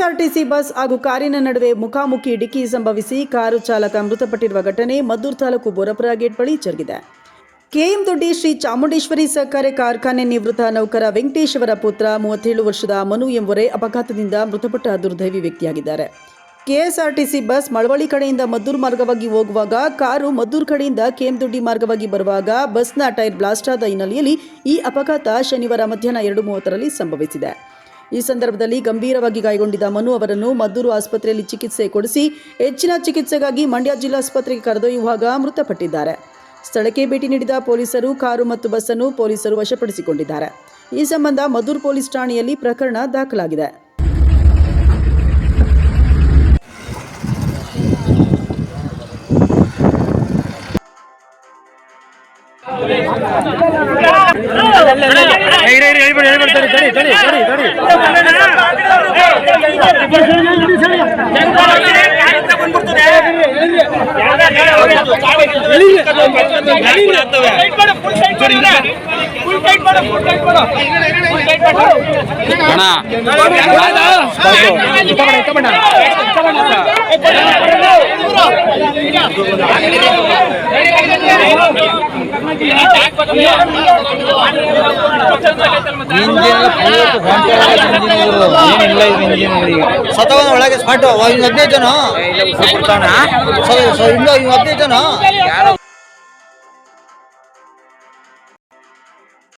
KSRTC bus ಹಾಗೂ ಕಾರಿನ ನಡುವೆ ಮುಖಾಮುಖಿ ಡಿಕ್ಕಿ ಸಂಭವಿಸಿ ಕಾರು ಚಾಲಕ ಮೃತಪಟ್ಟಿರುವ ಘಟನೆ ಮದ್ದೂರು ತಾಲೂಕು ಬೋರಪುರ ಗೇಟ್ ಬಳಿ ಜರುಗಿದೆ. ಕೆಎಂ ದೊಡ್ಡಿ ಶ್ರೀ ಚಾಮುಂಡೇಶ್ವರಿ ಸಹಕಾರಿ ಕಾರ್ಖಾನೆ ನಿವೃತ್ತ ನೌಕರ ವೆಂಕಟೇಶ್ ಅವರ ಪುತ್ರ 37 ವರ್ಷದ ಮನು ಎಂಬುವರೇ ಅಪಘಾತದಿಂದ ಮೃತಪಟ್ಟ ದುರ್ದೈವಿ ವ್ಯಕ್ತಿಯಾಗಿದ್ದಾರೆ. ಕೆಎಸ್ಆರ್ಟಿಸಿ ಬಸ್ ಮಳವಳ್ಳಿ ಕಡೆಯಿಂದ ಮದ್ದೂರು ಮಾರ್ಗವಾಗಿ ಹೋಗುವಾಗ ಕಾರು ಮದ್ದೂರು ಕಡೆಯಿಂದ ಕೆಎಂ ದೊಡ್ಡಿ ಮಾರ್ಗವಾಗಿ ಬರುವಾಗ ಬಸ್ನ ಟೈರ್ ಬ್ಲಾಸ್ಟ್ ಆದ ಹಿನ್ನೆಲೆಯಲ್ಲಿ ಈ ಅಪಘಾತ ಶನಿವಾರ ಮಧ್ಯಾಹ್ನ 2:30ರಲ್ಲಿ ಸಂಭವಿಸಿದೆ. ಈ ಸಂದರ್ಭದಲ್ಲಿ ಗಂಭೀರವಾಗಿ ಗಾಯಗೊಂಡಿದ್ದ ಮನು ಅವರನ್ನು ಮದ್ದೂರು ಆಸ್ಪತ್ರೆಯಲ್ಲಿ ಚಿಕಿತ್ಸೆ ಕೊಡಿಸಿ ಹೆಚ್ಚಿನ ಚಿಕಿತ್ಸೆಗಾಗಿ ಮಂಡ್ಯ ಜಿಲ್ಲಾಸ್ಪತ್ರೆಗೆ ಕರೆದೊಯ್ಯುವಾಗ ಮೃತಪಟ್ಟಿದ್ದಾರೆ. ಸ್ಥಳಕ್ಕೆ ಭೇಟಿ ನೀಡಿದ ಪೊಲೀಸರು ಕಾರು ಮತ್ತು ಬಸ್ಸನ್ನು ಪೊಲೀಸರು ವಶಪಡಿಸಿಕೊಂಡಿದ್ದಾರೆ. ಈ ಸಂಬಂಧ ಮದ್ದೂರು ಪೊಲೀಸ್ ಠಾಣೆಯಲ್ಲಿ ಪ್ರಕರಣ ದಾಖಲಾಗಿದೆ. ಒಳಗೆ ಸ್ಪಾಟ್ 15 ಜನ 15 ಜನ